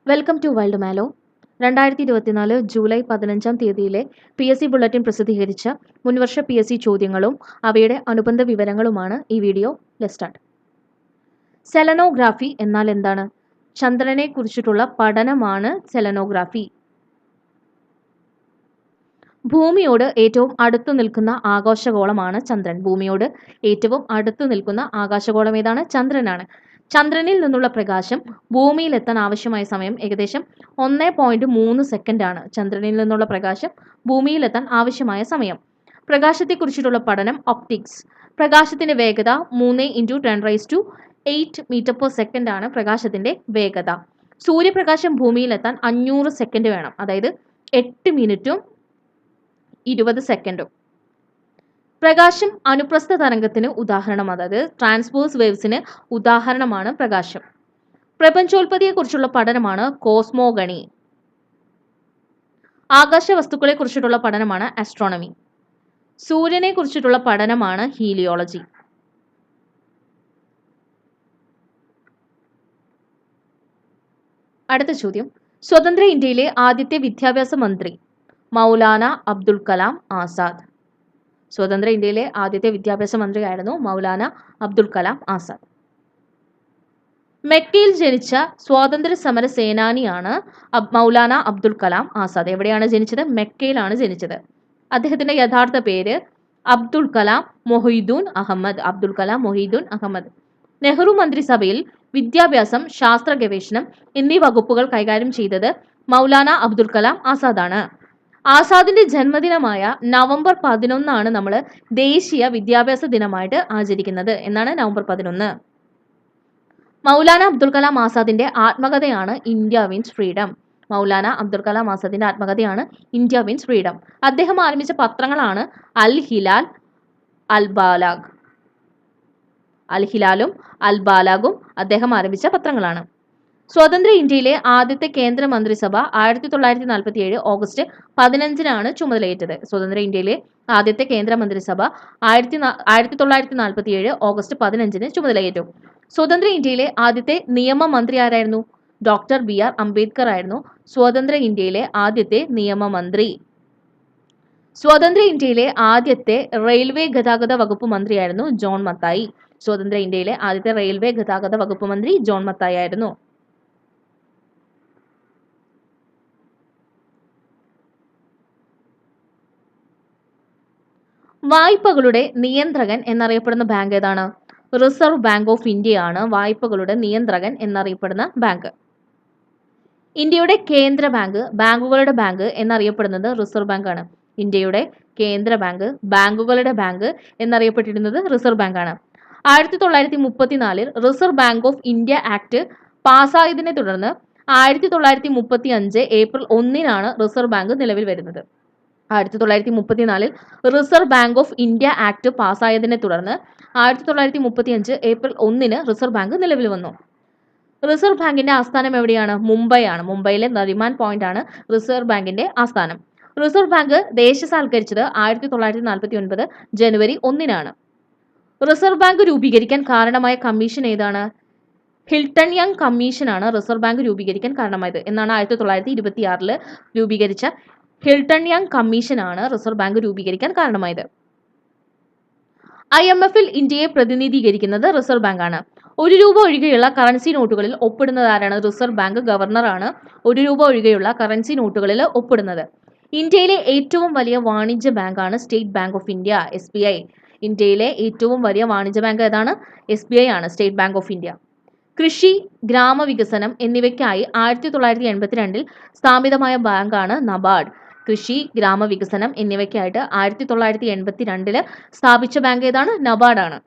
Welcome to Wild Mallow. 2024 July 15-ാം തീയതിയിലെ PSC bulletin പ്രസിദ്ധീകരിച്ച മുൻവർഷ PSC ചോദ്യങ്ങളും അവയുടെ അനുബന്ധ വിവരങ്ങളുമാണ് ഈ വീഡിയോ. Let's start. സെലനോഗ്രാഫി എന്നാൽ എന്താണ്? ചന്ദ്രനെ കുറിച്ചിട്ടുള്ള പഠനമാണ് സെലനോഗ്രാഫി. ഭൂമിയോട് ഏറ്റവും അടുത്തു നിൽക്കുന്ന ആകാശഗോളമാണ് ചന്ദ്രൻ. ഭൂമിയോട് ഏറ്റവും അടുത്തു നിൽക്കുന്ന ആകാശഗോളം ഏതാണ്? ചന്ദ്രനാണ്. ചന്ദ്രനിൽ നിന്നുള്ള പ്രകാശം ഭൂമിയിലെത്താൻ ആവശ്യമായ സമയം ഏകദേശം 1.3 സെക്കൻഡാണ്. ചന്ദ്രനിൽ നിന്നുള്ള പ്രകാശം ഭൂമിയിലെത്താൻ ആവശ്യമായ സമയം. പ്രകാശത്തെക്കുറിച്ചിട്ടുള്ള പഠനം ഒപ്റ്റിക്സ്. പ്രകാശത്തിന്റെ വേഗത 3 × 10⁸ മീറ്റർ പെർ സെക്കൻഡ് ആണ് പ്രകാശത്തിന്റെ വേഗത. സൂര്യപ്രകാശം ഭൂമിയിലെത്താൻ 500 സെക്കൻഡ് വേണം, അതായത് 8 മിനിറ്റും 20 സെക്കൻഡും. പ്രകാശം അനുപ്രസ്ഥ തരംഗത്തിന് ഉദാഹരണം, അതായത് ട്രാൻസ്വേഴ്സ് വേവ്സിന് ഉദാഹരണമാണ് പ്രകാശം. പ്രപഞ്ചോൽപത്തിയെക്കുറിച്ചുള്ള പഠനമാണ് കോസ്മോഗണി. ആകാശ വസ്തുക്കളെ കുറിച്ചിട്ടുള്ള പഠനമാണ് ആസ്ട്രോണമി. സൂര്യനെ കുറിച്ചിട്ടുള്ള പഠനമാണ് ഹീലിയോളജി. അടുത്ത ചോദ്യം, സ്വതന്ത്ര ഇന്ത്യയിലെ ആദ്യത്തെ വിദ്യാഭ്യാസ മന്ത്രി മൗലാന അബ്ദുൽ കലാം ആസാദ്. സ്വതന്ത്ര ഇന്ത്യയിലെ ആദ്യത്തെ വിദ്യാഭ്യാസ മന്ത്രിയായിരുന്നു മൗലാന അബ്ദുൽ കലാം ആസാദ്. മെക്കയിൽ ജനിച്ച സ്വാതന്ത്ര്യ സമര സേനാനിയാണ് മൗലാന അബ്ദുൽ കലാം ആസാദ്. എവിടെയാണ് ജനിച്ചത്? മെക്കയിലാണ് ജനിച്ചത്. അദ്ദേഹത്തിന്റെ യഥാർത്ഥ പേര് അബ്ദുൽ കലാം മൊഹീദ്ദീൻ അഹമ്മദ്. അബ്ദുൽ കലാം മൊഹീദ്ദീൻ അഹമ്മദ്. നെഹ്റു മന്ത്രിസഭയിൽ വിദ്യാഭ്യാസം, ശാസ്ത്ര ഗവേഷണം എന്നീ വകുപ്പുകൾ കൈകാര്യം ചെയ്തത് മൗലാന അബ്ദുൽ കലാം ആസാദാണ്. ആസാദിന്റെ ജന്മദിനമായ നവംബർ 11 നമ്മൾ ദേശീയ വിദ്യാഭ്യാസ ദിനമായിട്ട് ആചരിക്കുന്നത്. എന്നാണ് നവംബർ 11. മൗലാന അബ്ദുൽ കലാം ആസാദിന്റെ ആത്മകഥയാണ് India wins freedom. Maulana Abdul Kalam ആസാദിന്റെ ആത്മകഥയാണ് ഇന്ത്യ വിൻസ് ഫ്രീഡം. അദ്ദേഹം ആരംഭിച്ച പത്രങ്ങളാണ് അൽ ഹിലാൽ, അൽ ബാലാഗ്. അൽ ഹിലാലും അൽ ബാലാഗും അദ്ദേഹം ആരംഭിച്ച പത്രങ്ങളാണ്. സ്വതന്ത്ര ഇന്ത്യയിലെ ആദ്യത്തെ കേന്ദ്ര മന്ത്രിസഭ 1947 ഓഗസ്റ്റ് 15 ചുമതലയേറ്റത്. സ്വതന്ത്ര ഇന്ത്യയിലെ ആദ്യത്തെ കേന്ദ്ര മന്ത്രിസഭ 1947 ഓഗസ്റ്റ് 15 ചുമതലയേറ്റു. സ്വതന്ത്ര ഇന്ത്യയിലെ ആദ്യത്തെ നിയമമന്ത്രി ആരായിരുന്നു? ഡോക്ടർ BR അംബേദ്കർ ആയിരുന്നു സ്വതന്ത്ര ഇന്ത്യയിലെ ആദ്യത്തെ നിയമമന്ത്രി. സ്വതന്ത്ര ഇന്ത്യയിലെ ആദ്യത്തെ റെയിൽവേ ഗതാഗത വകുപ്പ് മന്ത്രിയായിരുന്നു ജോൺ മത്തായി. സ്വതന്ത്ര ഇന്ത്യയിലെ ആദ്യത്തെ റെയിൽവേ ഗതാഗത വകുപ്പ് മന്ത്രി ജോൺ മത്തായി ആയിരുന്നു. വായ്പകളുടെ നിയന്ത്രകൻ എന്നറിയപ്പെടുന്ന ബാങ്ക് ഏതാണ്? റിസർവ് ബാങ്ക് ഓഫ് ഇന്ത്യ ആണ് വായ്പകളുടെ നിയന്ത്രകൻ എന്നറിയപ്പെടുന്ന ബാങ്ക്. ഇന്ത്യയുടെ കേന്ദ്ര ബാങ്ക്, ബാങ്കുകളുടെ ബാങ്ക് എന്നറിയപ്പെടുന്നത് റിസർവ് ബാങ്ക് ആണ്. ഇന്ത്യയുടെ കേന്ദ്ര ബാങ്ക്, ബാങ്കുകളുടെ ബാങ്ക് എന്നറിയപ്പെട്ടിരുന്നത് റിസർവ് ബാങ്ക് ആണ്. 1934 reserve bank of India act പാസ്സായതിനെ തുടർന്ന് 1935 ഏപ്രിൽ 1 റിസർവ് ബാങ്ക് നിലവിൽ വരുന്നത്. 1934 reserve bank of India act പാസ്സായതിനെ തുടർന്ന് 1935 ഏപ്രിൽ 1 റിസർവ് ബാങ്ക് നിലവിൽ വന്നു. റിസർവ് ബാങ്കിന്റെ ആസ്ഥാനം എവിടെയാണ്? മുംബൈ ആണ്. മുംബൈയിലെ നരിമാൻ പോയിന്റ് ആണ് റിസർവ് ബാങ്കിന്റെ ആസ്ഥാനം. റിസർവ് ബാങ്ക് ദേശസാൽക്കരിച്ചത് 1949 ജനുവരി 1. റിസർവ് ബാങ്ക് രൂപീകരിക്കാൻ കാരണമായ കമ്മീഷൻ ഏതാണ്? ഹിൽട്ടൺ യങ് കമ്മീഷൻ ആണ് റിസർവ് ബാങ്ക് രൂപീകരിക്കാൻ കാരണമായത്. എന്നാണ് 1926 രൂപീകരിച്ച ഹിൽട്ടൺ യങ് കമ്മീഷൻ ആണ് റിസർവ് ബാങ്ക് രൂപീകരിക്കാൻ കാരണമായത്. IMF-ൽ ഇന്ത്യയെ പ്രതിനിധീകരിക്കുന്നത് റിസർവ് ബാങ്ക് ആണ്. 1 രൂപ ഒഴികെയുള്ള കറൻസി നോട്ടുകളിൽ ഒപ്പിടുന്നത് ആരാണ്? റിസർവ് ബാങ്ക് ഗവർണർ ആണ് 1 രൂപ ഒഴികെയുള്ള കറൻസി നോട്ടുകളിൽ ഒപ്പിടുന്നത്. ഇന്ത്യയിലെ ഏറ്റവും വലിയ വാണിജ്യ ബാങ്കാണ് state bank of India, SBI. ഇന്ത്യയിലെ ഏറ്റവും വലിയ വാണിജ്യ ബാങ്ക് ഏതാണ്? SBI ആണ്, സ്റ്റേറ്റ് ബാങ്ക് ഓഫ് ഇന്ത്യ. കൃഷി, ഗ്രാമവികസനം എന്നിവയ്ക്കായി 1982 സ്ഥാപിതമായ ബാങ്കാണ് നബാർഡ്. കൃഷി, ഗ്രാമവികസനം എന്നിവയ്ക്കായിട്ട് 1982 സ്ഥാപിച്ച ബാങ്ക് ഏതാണ്? നബാർഡ് ആണ്.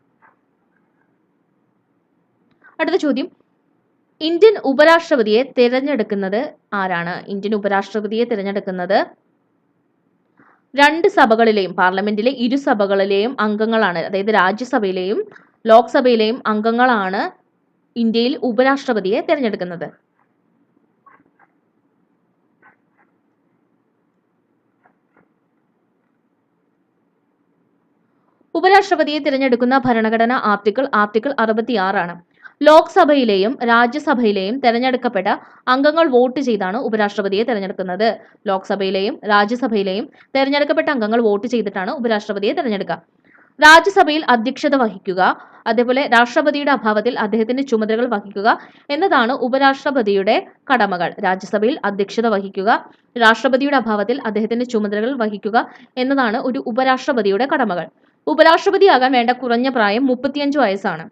അടുത്ത ചോദ്യം, ഇന്ത്യൻ ഉപരാഷ്ട്രപതിയെ തിരഞ്ഞെടുക്കുന്നത് ആരാണ്? ഇന്ത്യൻ ഉപരാഷ്ട്രപതിയെ തിരഞ്ഞെടുക്കുന്നത് 2 സഭകളിലെയും, പാർലമെന്റിലെ 2 സഭകളിലെയും അംഗങ്ങളാണ്. അതായത് രാജ്യസഭയിലെയും ലോക്സഭയിലെയും അംഗങ്ങളാണ് ഇന്ത്യയിൽ ഉപരാഷ്ട്രപതിയെ തിരഞ്ഞെടുക്കുന്നത്. ഉപരാഷ്ട്രപതിയെ തിരഞ്ഞെടുക്കുന്ന ഭരണഘടന ആർട്ടിക്കിൾ 66 ആണ്. ലോക്സഭയിലെയും രാജ്യസഭയിലെയും തെരഞ്ഞെടുക്കപ്പെട്ട അംഗങ്ങൾ വോട്ട് ചെയ്താണ് ഉപരാഷ്ട്രപതിയെ തെരഞ്ഞെടുക്കുന്നത്. ലോക്സഭയിലെയും രാജ്യസഭയിലെയും തെരഞ്ഞെടുക്കപ്പെട്ട അംഗങ്ങൾ വോട്ട് ചെയ്തിട്ടാണ് ഉപരാഷ്ട്രപതിയെ തെരഞ്ഞെടുക്കുക. രാജ്യസഭയിൽ അധ്യക്ഷത വഹിക്കുക, അതേപോലെ രാഷ്ട്രപതിയുടെ അഭാവത്തിൽ അദ്ദേഹത്തിന്റെ ചുമതലകൾ വഹിക്കുക എന്നതാണ് ഉപരാഷ്ട്രപതിയുടെ കടമകൾ. രാജ്യസഭയിൽ അധ്യക്ഷത വഹിക്കുക, രാഷ്ട്രപതിയുടെ അഭാവത്തിൽ അദ്ദേഹത്തിന്റെ ചുമതലകൾ വഹിക്കുക എന്നതാണ് ഒരു ഉപരാഷ്ട്രപതിയുടെ കടമകൾ. ഉപരാഷ്ട്രപതിയാകാൻ വേണ്ട കുറഞ്ഞ പ്രായം 35 വയസ്സാണ്.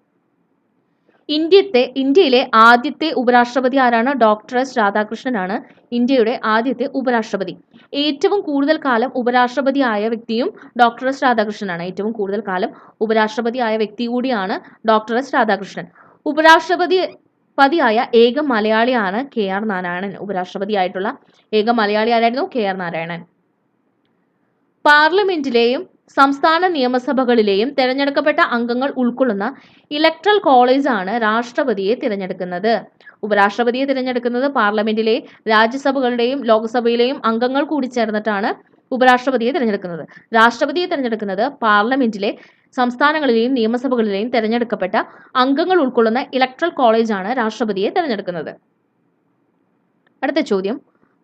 ഇന്ത്യയിലെ ആദ്യത്തെ ഉപരാഷ്ട്രപതി ആരാണ്? ഡോക്ടർ എസ് രാധാകൃഷ്ണനാണ് ഇന്ത്യയുടെ ആദ്യത്തെ ഉപരാഷ്ട്രപതി. ഏറ്റവും കൂടുതൽ കാലം ഉപരാഷ്ട്രപതി ആയ വ്യക്തിയും ഡോക്ടർ എസ് രാധാകൃഷ്ണനാണ്. ഏറ്റവും കൂടുതൽ കാലം ഉപരാഷ്ട്രപതി ആയ വ്യക്തി കൂടിയാണ് ഡോക്ടർ എസ് രാധാകൃഷ്ണൻ. ഉപരാഷ്ട്രപതിയായ ഏക മലയാളിയാണ് KR നാരായണൻ. ഉപരാഷ്ട്രപതി ആയിട്ടുള്ള ഏക മലയാളി ആരായിരുന്നു? KR നാരായണൻ. പാർലമെന്റിലെയും സംസ്ഥാന നിയമസഭകളിലെയും തെരഞ്ഞെടുക്കപ്പെട്ട അംഗങ്ങൾ ഉൾക്കൊള്ളുന്ന ഇലക്ട്രൽ കോളേജാണ് രാഷ്ട്രപതിയെ തിരഞ്ഞെടുക്കുന്നത്. ഉപരാഷ്ട്രപതിയെ തിരഞ്ഞെടുക്കുന്നത് പാർലമെന്റിലെ രാജ്യസഭകളുടെയും ലോക്സഭയിലെയും അംഗങ്ങൾ കൂടി ചേർന്നിട്ടാണ് ഉപരാഷ്ട്രപതിയെ തിരഞ്ഞെടുക്കുന്നത്. രാഷ്ട്രപതിയെ തിരഞ്ഞെടുക്കുന്നത് പാർലമെന്റിലെ സംസ്ഥാനങ്ങളിലെയും നിയമസഭകളിലെയും തെരഞ്ഞെടുക്കപ്പെട്ട അംഗങ്ങൾ ഉൾക്കൊള്ളുന്ന ഇലക്ട്രൽ കോളേജാണ് രാഷ്ട്രപതിയെ തിരഞ്ഞെടുക്കുന്നത്. അടുത്ത ചോദ്യം,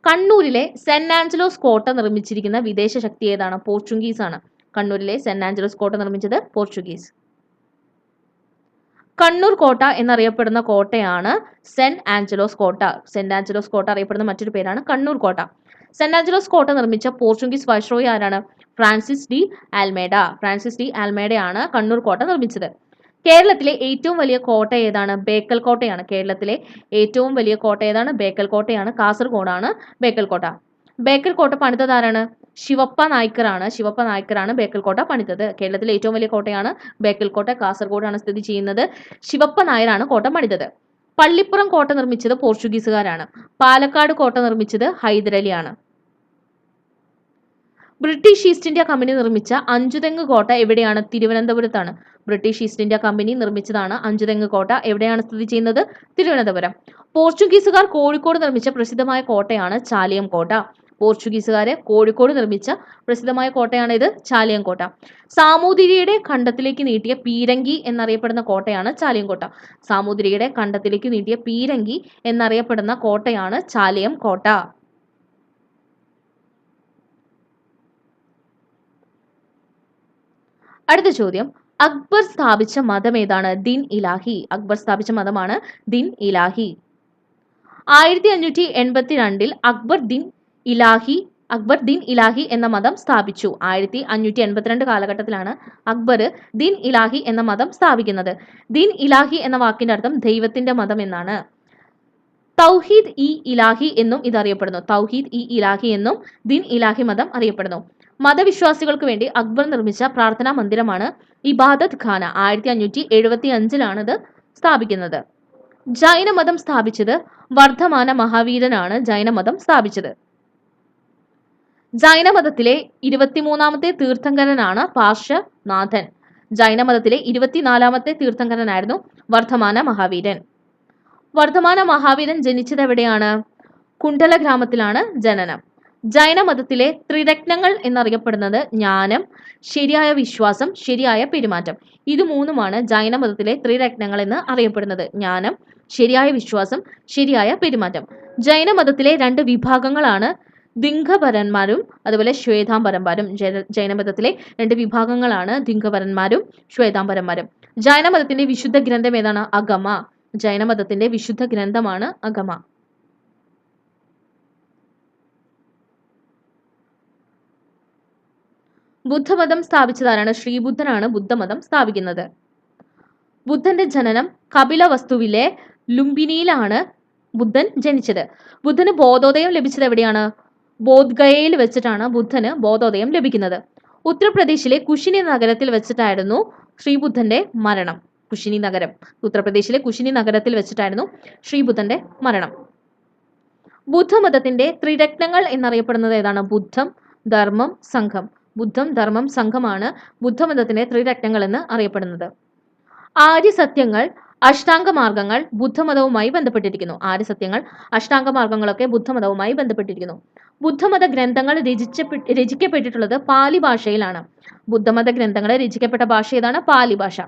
കണ്ണൂരിലെ സെന്റ് ആഞ്ചലോസ് കോട്ട നിർമ്മിച്ചിരിക്കുന്ന വിദേശ ശക്തി ഏതാണ്? പോർച്ചുഗീസ് ആണ്. കണ്ണൂരിലെ സെന്റ് ആഞ്ചലോസ് കോട്ട നിർമ്മിച്ചത് പോർച്ചുഗീസ്. കണ്ണൂർ കോട്ട എന്നറിയപ്പെടുന്ന കോട്ടയാണ് സെന്റ് ആഞ്ചലോസ് കോട്ട. സെന്റ് ആഞ്ചലോസ് കോട്ട അറിയപ്പെടുന്ന മറ്റൊരു പേരാണ് കണ്ണൂർ കോട്ട. സെന്റ് ആഞ്ചലോസ് കോട്ട നിർമ്മിച്ച പോർച്ചുഗീസ് വൈസ്രോയി ആരാണ്? Francis de Almeida. Francis de ആൽമേഡയാണ് കണ്ണൂർ കോട്ട നിർമ്മിച്ചത്. കേരളത്തിലെ ഏറ്റവും വലിയ കോട്ട ഏതാണ്? ബേക്കൽ കോട്ടയാണ്. കേരളത്തിലെ ഏറ്റവും വലിയ കോട്ട ഏതാണ്? ബേക്കൽ കോട്ടയാണ്. കാസർഗോഡാണ് ബേക്കൽ കോട്ട. ബേക്കൽ കോട്ട പണിതത് ആരാണ്? ശിവപ്പ നായ്ക്കറാണ്. ശിവപ്പ നായ്ക്കറാണ് ബേക്കൽ കോട്ട പണിതത്. കേരളത്തിലെ ഏറ്റവും വലിയ കോട്ടയാണ് ബേക്കൽ കോട്ട. കാസർഗോഡാണ് സ്ഥിതി ചെയ്യുന്നത്. ശിവപ്പ നായരാണ് കോട്ട പണിതത്. പള്ളിപ്പുറം കോട്ട നിർമ്മിച്ചത് പോർച്ചുഗീസുകാരാണ്. പാലക്കാട് കോട്ട നിർമ്മിച്ചത് ഹൈദരലിയാണ്. ബ്രിട്ടീഷ് ഈസ്റ്റ് ഇന്ത്യ കമ്പനി നിർമ്മിച്ച അഞ്ചുതെങ്ങ് കോട്ട എവിടെയാണ്? തിരുവനന്തപുരത്താണ്. ബ്രിട്ടീഷ് ഈസ്റ്റ് ഇന്ത്യ കമ്പനി നിർമ്മിച്ചതാണ് അഞ്ചുതെങ്ങ് കോട്ട. എവിടെയാണ് സ്ഥിതി ചെയ്യുന്നത്? തിരുവനന്തപുരം. പോർച്ചുഗീസുകാർ കോഴിക്കോട് നിർമ്മിച്ച പ്രസിദ്ധമായ കോട്ടയാണ് ചാലിയം കോട്ട. പോർച്ചുഗീസുകാര് കോഴിക്കോട് നിർമ്മിച്ച പ്രസിദ്ധമായ കോട്ടയാണ് ഇത് ചാലിയം കോട്ട. സാമൂതിരിയുടെ കണ്ടത്തിലേക്ക് നീട്ടിയ പീരങ്കി എന്നറിയപ്പെടുന്ന കോട്ടയാണ് ചാലിയം കോട്ട. സാമൂതിരിയുടെ കണ്ടത്തിലേക്ക് നീട്ടിയ പീരങ്കി എന്നറിയപ്പെടുന്ന കോട്ടയാണ് ചാലിയം കോട്ട. അടുത്ത ചോദ്യം, അക്ബർ സ്ഥാപിച്ച മതം ഏതാണ്? ദിൻ ഇലാഹി. അക്ബർ സ്ഥാപിച്ച മതമാണ് ദിൻ ഇലാഹി. 1582 അക്ബർ ദിൻ ഇലാഹി എന്ന മതം സ്ഥാപിച്ചു. 1582 കാലഘട്ടത്തിലാണ് അക്ബർ ദിൻ ഇലാഹി എന്ന മതം സ്ഥാപിക്കുന്നത്. ദിൻ ഇലാഹി എന്ന വാക്കിന്റെ അർത്ഥം ദൈവത്തിന്റെ മതം എന്നാണ്. തൗഹീദ് ഇ ഇലാഹി എന്നും ഇതറിയപ്പെടുന്നു. തൗഹീദ് ഇ ഇലാഹി എന്നും ദിൻ ഇലാഹി മതം അറിയപ്പെടുന്നു. മതവിശ്വാസികൾക്ക് വേണ്ടി അക്ബർ നിർമ്മിച്ച പ്രാർത്ഥനാ മന്ദിരമാണ് ഇബാദത്ത് ഖാന. 1575 ഇത് സ്ഥാപിക്കുന്നത്. ജൈനമതം സ്ഥാപിച്ചത് വർദ്ധമാന മഹാവീരനാണ് ജൈനമതം സ്ഥാപിച്ചത്. ജൈനമതത്തിലെ 23ാമത്തെ തീർത്ഥങ്കരനാണ് പാർശ്വനാഥൻ. ജൈനമതത്തിലെ 24ാമത്തെ തീർത്ഥങ്കരനായിരുന്നു വർദ്ധമാന മഹാവീരൻ. വർദ്ധമാന മഹാവീരൻ ജനിച്ചത് എവിടെയാണ്? കുണ്ഡല ഗ്രാമത്തിലാണ് ജനനം. ജൈനമതത്തിലെ ത്രിരത്നങ്ങൾ എന്നറിയപ്പെടുന്നത് ജ്ഞാനം, ശരിയായ വിശ്വാസം, ശരിയായ പെരുമാറ്റം. ഇത് മൂന്നുമാണ് ജൈനമതത്തിലെ ത്രിരത്നങ്ങൾ എന്ന് അറിയപ്പെടുന്നത്. ജ്ഞാനം, ശരിയായ വിശ്വാസം, ശരിയായ പെരുമാറ്റം. ജൈനമതത്തിലെ 2 വിഭാഗങ്ങളാണ് ദിഗംബരന്മാരും അതുപോലെ ശ്വേതാംബരന്മാരും. ജൈനമതത്തിലെ 2 വിഭാഗങ്ങളാണ് ദിഗംബരന്മാരും ശ്വേതാംബരന്മാരും. ജൈനമതത്തിന്റെ വിശുദ്ധ ഗ്രന്ഥം ഏതാണ്? അഗമ. ജൈനമതത്തിന്റെ വിശുദ്ധ ഗ്രന്ഥമാണ് അഗമ. ബുദ്ധമതം സ്ഥാപിച്ചതാരാണ്? ശ്രീബുദ്ധനാണ് ബുദ്ധമതം സ്ഥാപിക്കുന്നത്. ബുദ്ധന്റെ ജനനം കപിലവസ്തുവിലെ ലുംബിനിയിലാണ് ബുദ്ധൻ ജനിച്ചത്. ബുദ്ധന് ബോധോദയം ലഭിച്ചത് എവിടെയാണ്? ബോധ്ഗയയിൽ വെച്ചിട്ടാണ് ബുദ്ധന് ബോധോദയം ലഭിക്കുന്നത്. ഉത്തർപ്രദേശിലെ കുശിനി നഗരത്തിൽ വെച്ചിട്ടായിരുന്നു ശ്രീബുദ്ധന്റെ മരണം. കുശിനി നഗരം, ഉത്തർപ്രദേശിലെ കുശിനി നഗരത്തിൽ വെച്ചിട്ടായിരുന്നു ശ്രീബുദ്ധന്റെ മരണം. ബുദ്ധമതത്തിന്റെ ത്രിരത്നങ്ങൾ എന്നറിയപ്പെടുന്നത് ഏതാണ്? ബുദ്ധം, ധർമ്മം, സംഘം. ബുദ്ധം, ധർമ്മം, സംഘമാണ് ബുദ്ധമതത്തിന്റെ ത്രിരത്നങ്ങൾ എന്ന് അറിയപ്പെടുന്നത്. ആര്യസത്യങ്ങൾ, അഷ്ടാംഗമാർഗങ്ങൾ ബുദ്ധമതവുമായി ബന്ധപ്പെട്ടിരിക്കുന്നു. ആര്യസത്യങ്ങൾ, അഷ്ടാംഗമാർഗങ്ങളൊക്കെ ബുദ്ധമതവുമായി ബന്ധപ്പെട്ടിരിക്കുന്നു. ബുദ്ധമത ഗ്രന്ഥങ്ങൾ രചിക്കപ്പെട്ടിട്ടുള്ളത് പാലി ഭാഷയിലാണ്. ബുദ്ധമത ഗ്രന്ഥങ്ങൾ രചിക്കപ്പെട്ട ഭാഷ ഏതാണ്? പാലി ഭാഷ.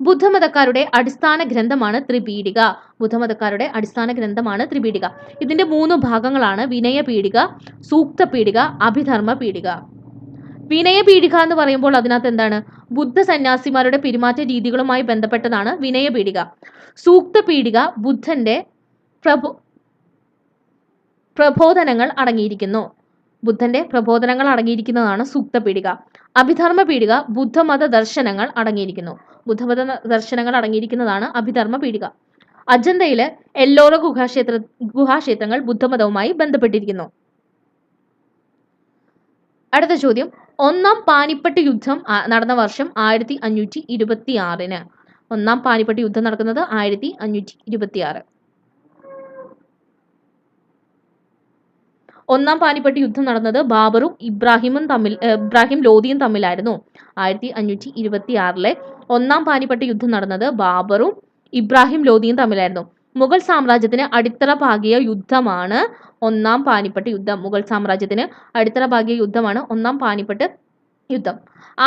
ബുദ്ധമതക്കാരുടെ അടിസ്ഥാന ഗ്രന്ഥമാണ് ത്രിപീഠിക. ബുദ്ധമതക്കാരുടെ അടിസ്ഥാന ഗ്രന്ഥമാണ് ത്രിപീഠിക. ഇതിന്റെ 3 ഭാഗങ്ങളാണ് വിനയപീഠിക, സൂക്തപീഠിക, അഭിധർമ്മ പീഠിക. വിനയപീഠിക എന്ന് പറയുമ്പോൾ അതിനകത്ത് എന്താണ്? ബുദ്ധ സന്യാസിമാരുടെ പെരുമാറ്റ രീതികളുമായി ബന്ധപ്പെട്ടതാണ് വിനയപീഠിക. സൂക്തപീഠിക ബുദ്ധന്റെ പ്രബോധനങ്ങൾ അടങ്ങിയിരിക്കുന്നു. ബുദ്ധന്റെ പ്രബോധനങ്ങൾ അടങ്ങിയിരിക്കുന്നതാണ് സൂക്തപീഠിക. അഭിധർമ്മ പീഠിക ബുദ്ധമത ദർശനങ്ങൾ അടങ്ങിയിരിക്കുന്നു. ബുദ്ധമത ദർശനങ്ങൾ അടങ്ങിയിരിക്കുന്നതാണ് അഭിധർമ്മ പീഠിക. അജന്തയിലെ എല്ലോറ ഗുഹാക്ഷേത്രങ്ങൾ ബുദ്ധമതവുമായി ബന്ധപ്പെട്ടിരിക്കുന്നു. അടുത്ത ചോദ്യം, ഒന്നാം പാനിപ്പട്ട് യുദ്ധം നടന്ന വർഷം 1526. ഒന്നാം പാനിപ്പട്ട് യുദ്ധം നടക്കുന്നത് 1526. ഒന്നാം പാനിപ്പട്ട് യുദ്ധം നടന്നത് ബാബറും ഇബ്രാഹിം ലോധിയും തമ്മിലായിരുന്നു. 1526 ഒന്നാം പാനിപ്പട്ട് യുദ്ധം നടന്നത് ബാബറും ഇബ്രാഹിം ലോധിയും തമ്മിലായിരുന്നു. മുഗൾ സാമ്രാജ്യത്തിന് അടിത്തറ പാകിയ യുദ്ധമാണ് ഒന്നാം പാനിപ്പട്ട് യുദ്ധം. മുഗൾ സാമ്രാജ്യത്തിന് അടിത്തറ പാകിയ യുദ്ധമാണ് ഒന്നാം പാനിപ്പട്ട് യുദ്ധം.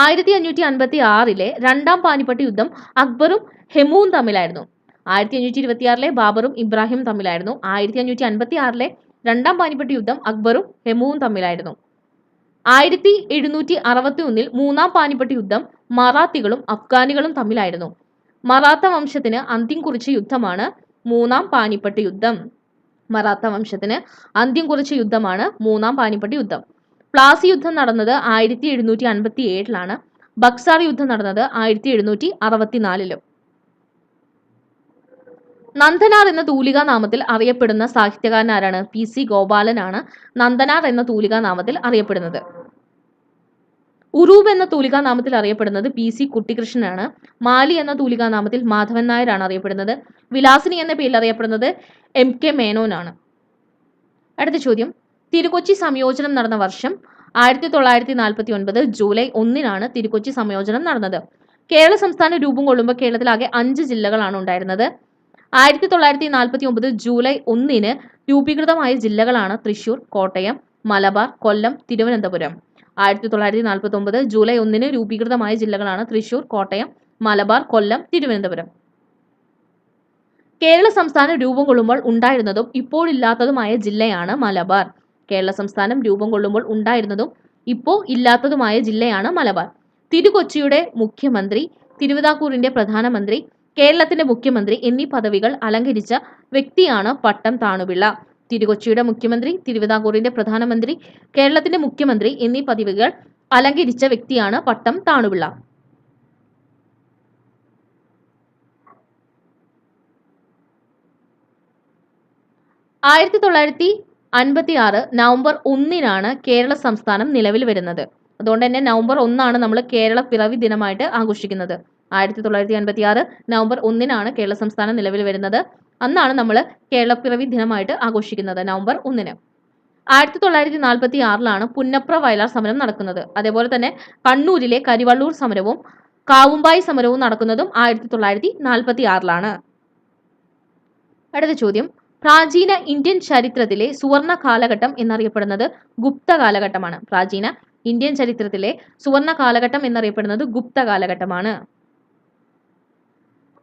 1556 രണ്ടാം പാനിപ്പട്ട് യുദ്ധം അക്ബറും ഹെമുവും തമ്മിലായിരുന്നു. 1526 ബാബറും ഇബ്രാഹിം തമ്മിലായിരുന്നു. 1556 രണ്ടാം പാനിപ്പട്ട് യുദ്ധം അക്ബറും ഹെമുവും തമ്മിലായിരുന്നു. 1761 മൂന്നാം പാനിപ്പട്ട് യുദ്ധം മറാത്തികളും അഫ്ഗാനികളും തമ്മിലായിരുന്നു. മറാത്ത വംശത്തിന് അന്ത്യം കുറിച്ച യുദ്ധമാണ് മൂന്നാം പാനിപ്പട്ട് യുദ്ധം. മറാത്ത വംശത്തിന് അന്ത്യം കുറിച്ച യുദ്ധമാണ് മൂന്നാം പാനിപ്പട്ട് യുദ്ധം. പ്ലാസി യുദ്ധം നടന്നത് 1757 ബക്സാർ യുദ്ധം നടന്നത് 1764. നന്ദനാർ എന്ന തൂലികാ നാമത്തിൽ അറിയപ്പെടുന്ന സാഹിത്യകാരൻ ആരാണ്? PC ഗോപാലനാണ് നന്ദനാർ എന്ന തൂലികാ നാമത്തിൽ അറിയപ്പെടുന്നത്. ഉറൂബ് എന്ന തൂലികാ നാമത്തിൽ അറിയപ്പെടുന്നത് PC കുട്ടിക്കൃഷ്ണനാണ്. മാലി എന്ന തൂലികാ നാമത്തിൽ മാധവൻ നായരാണ് അറിയപ്പെടുന്നത്. വിലാസിനി എന്ന പേരിൽ അറിയപ്പെടുന്നത് MK മേനോനാണ്. അടുത്ത ചോദ്യം, തിരുക്കൊച്ചി സംയോജനം നടന്ന വർഷം 1949 ജൂലൈ 1 തിരുക്കൊച്ചി സംയോജനം നടന്നത്. കേരള സംസ്ഥാനം രൂപം കൊള്ളുമ്പോൾ കേരളത്തിലാകെ 5 ജില്ലകളാണ് ഉണ്ടായിരുന്നത്. 1949 ജൂലൈ 1 രൂപീകൃതമായ ജില്ലകളാണ് തൃശൂർ, കോട്ടയം, മലബാർ, കൊല്ലം, തിരുവനന്തപുരം. 1949 ജൂലൈ 1 രൂപീകൃതമായ ജില്ലകളാണ് തൃശൂർ, കോട്ടയം, മലബാർ, കൊല്ലം, തിരുവനന്തപുരം. കേരള സംസ്ഥാനം രൂപം കൊള്ളുമ്പോൾ ഉണ്ടായിരുന്നതും ഇപ്പോഴില്ലാത്തതുമായ ജില്ലയാണ് മലബാർ. കേരള സംസ്ഥാനം രൂപം കൊള്ളുമ്പോൾ ഉണ്ടായിരുന്നതും ഇപ്പോൾ ഇല്ലാത്തതുമായ ജില്ലയാണ് മലബാർ. തിരുക്കൊച്ചിയുടെ മുഖ്യമന്ത്രി, തിരുവിതാംകൂറിന്റെ പ്രധാനമന്ത്രി, കേരളത്തിന്റെ മുഖ്യമന്ത്രി എന്നീ പദവികൾ അലങ്കരിച്ച വ്യക്തിയാണ് പട്ടം താണുപിള്ള. തിരുക്കൊച്ചിയുടെ മുഖ്യമന്ത്രി, തിരുവിതാംകൂറിന്റെ പ്രധാനമന്ത്രി, കേരളത്തിന്റെ മുഖ്യമന്ത്രി എന്നീ പദവികൾ അലങ്കരിച്ച വ്യക്തിയാണ് പട്ടം താണുപിള്ള. ആയിരത്തി 1956 നവംബർ 1 കേരള സംസ്ഥാനം നിലവിൽ വരുന്നത്. അതുകൊണ്ട് തന്നെ നവംബർ 1 നമ്മൾ കേരള പിറവി ദിനമായിട്ട് ആഘോഷിക്കുന്നത്. 1956 നവംബർ 1 കേരള സംസ്ഥാനം നിലവിൽ വരുന്നത്. അന്നാണ് നമ്മൾ കേരളപ്പിറവി ദിനമായിട്ട് ആഘോഷിക്കുന്നത്, നവംബർ 1. 1946 പുന്നപ്ര വയലാർ സമരം നടക്കുന്നത്. അതേപോലെ തന്നെ കണ്ണൂരിലെ കരിവള്ളൂർ സമരവും കാവുമ്പായി സമരവും നടക്കുന്നതും 1946. അടുത്ത ചോദ്യം, പ്രാചീന ഇന്ത്യൻ ചരിത്രത്തിലെ സുവർണ കാലഘട്ടം എന്നറിയപ്പെടുന്നത് ഗുപ്ത കാലഘട്ടമാണ്. പ്രാചീന ഇന്ത്യൻ ചരിത്രത്തിലെ സുവർണ കാലഘട്ടം എന്നറിയപ്പെടുന്നത് ഗുപ്ത കാലഘട്ടമാണ്.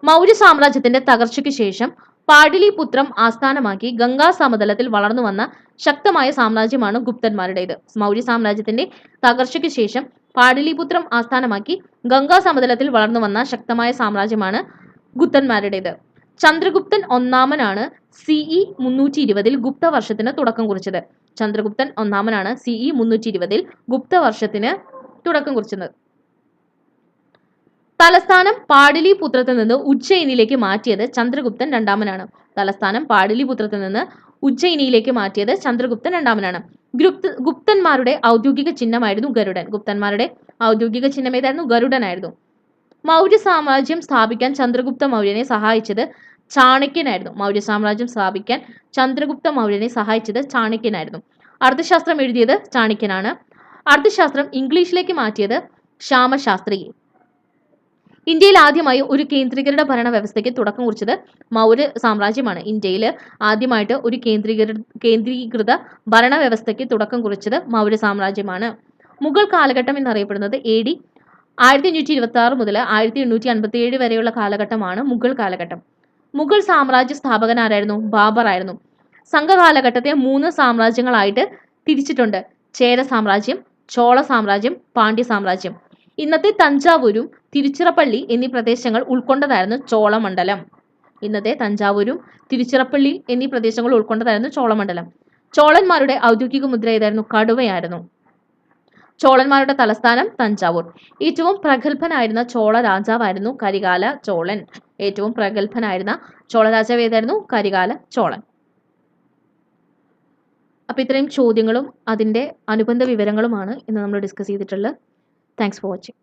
മൗര്യ സാമ്രാജ്യത്തിന്റെ തകർച്ചയ്ക്ക് ശേഷം പാടലിപുത്രം ആസ്ഥാനമാക്കി ഗംഗാ സമതലത്തിൽ വളർന്നു വന്ന ശക്തമായ സാമ്രാജ്യമാണ് ഗുപ്തന്മാരുടേത്. മൗര്യ സാമ്രാജ്യത്തിന്റെ തകർച്ചയ്ക്ക് ശേഷം പാടലിപുത്രം ആസ്ഥാനമാക്കി ഗംഗാ സമതലത്തിൽ വളർന്നു വന്ന ശക്തമായ സാമ്രാജ്യമാണ് ഗുപ്തന്മാരുടേത്. ചന്ദ്രഗുപ്തൻ ഒന്നാമനാണ് CE 320 ഗുപ്തവർഷത്തിന് തുടക്കം കുറിച്ചത്. ചന്ദ്രഗുപ്തൻ ഒന്നാമനാണ് CE 320 ഗുപ്തവർഷത്തിന് തുടക്കം കുറിച്ചത്. തലസ്ഥാനം പാടലിപുത്രത്തിൽ നിന്ന് ഉജ്ജയിനിലേക്ക് മാറ്റിയത് ചന്ദ്രഗുപ്തൻ രണ്ടാമനാണ്. തലസ്ഥാനം പാടലിപുത്രത്തിൽ നിന്ന് ഉജ്ജയിനിയിലേക്ക് മാറ്റിയത് ചന്ദ്രഗുപ്തൻ രണ്ടാമനാണ്. ഗുപ്തന്മാരുടെ ഔദ്യോഗിക ചിഹ്നമായിരുന്നു ഗരുഡൻ. ഗുപ്തന്മാരുടെ ഔദ്യോഗിക ചിഹ്നം ഏതായിരുന്നു? ഗരുഡനായിരുന്നു. മൗര്യ സാമ്രാജ്യം സ്ഥാപിക്കാൻ ചന്ദ്രഗുപ്ത മൗര്യനെ സഹായിച്ചത് ചാണക്യനായിരുന്നു. മൗര്യ സാമ്രാജ്യം സ്ഥാപിക്കാൻ ചന്ദ്രഗുപ്ത മൗര്യനെ സഹായിച്ചത് ചാണക്യനായിരുന്നു. അർത്ഥശാസ്ത്രം എഴുതിയത് ചാണക്യനാണ്. അർത്ഥശാസ്ത്രം ഇംഗ്ലീഷിലേക്ക് മാറ്റിയത് ശ്യാമശാസ്ത്രി. ഇന്ത്യയിൽ ആദ്യമായി ഒരു കേന്ദ്രീകൃത ഭരണ വ്യവസ്ഥയ്ക്ക് തുടക്കം കുറിച്ചത് മൗര്യ സാമ്രാജ്യമാണ്. ഇന്ത്യയിൽ ആദ്യമായിട്ട് ഒരു കേന്ദ്രീകൃത ഭരണ വ്യവസ്ഥയ്ക്ക് തുടക്കം കുറിച്ചത് മൗര്യ സാമ്രാജ്യമാണ്. മുഗൾ കാലഘട്ടം എന്നറിയപ്പെടുന്നത് AD 1526 മുതൽ 1857 വരെയുള്ള കാലഘട്ടമാണ് മുഗൾ കാലഘട്ടം. മുഗൾ സാമ്രാജ്യ സ്ഥാപകൻ ആരായിരുന്നു? ബാബർ ആയിരുന്നു. സംഘകാലഘട്ടത്തെ 3 സാമ്രാജ്യങ്ങളായിട്ട് തിരിച്ചിട്ടുണ്ട്. ചേര സാമ്രാജ്യം, ചോള സാമ്രാജ്യം, പാണ്ഡ്യ സാമ്രാജ്യം. ഇന്നത്തെ തഞ്ചാവൂരും തിരുച്ചിറപ്പള്ളി എന്നീ പ്രദേശങ്ങൾ ഉൾക്കൊണ്ടതായിരുന്നു ചോളമണ്ഡലം. ഇന്നത്തെ തഞ്ചാവൂരും തിരുച്ചിറപ്പള്ളി എന്നീ പ്രദേശങ്ങൾ ഉൾക്കൊണ്ടതായിരുന്നു ചോളമണ്ഡലം. ചോളന്മാരുടെ ഔദ്യോഗിക മുദ്ര ഏതായിരുന്നു? കടുവയായിരുന്നു. ചോളന്മാരുടെ തലസ്ഥാനം തഞ്ചാവൂർ. ഏറ്റവും പ്രഗത്ഭനായിരുന്ന ചോള രാജാവായിരുന്നു കരികാല ചോളൻ. ഏറ്റവും പ്രഗത്ഭനായിരുന്ന ചോള രാജാവ് ഏതായിരുന്നു? കരികാല ചോളൻ. അപ്പോൾ ഇത്രയും ചോദ്യങ്ങളും അതിൻ്റെ അനുബന്ധ വിവരങ്ങളുമാണ് ഇന്ന് നമ്മൾ ഡിസ്കസ് ചെയ്തിട്ടുള്ളത്. Thanks for watching.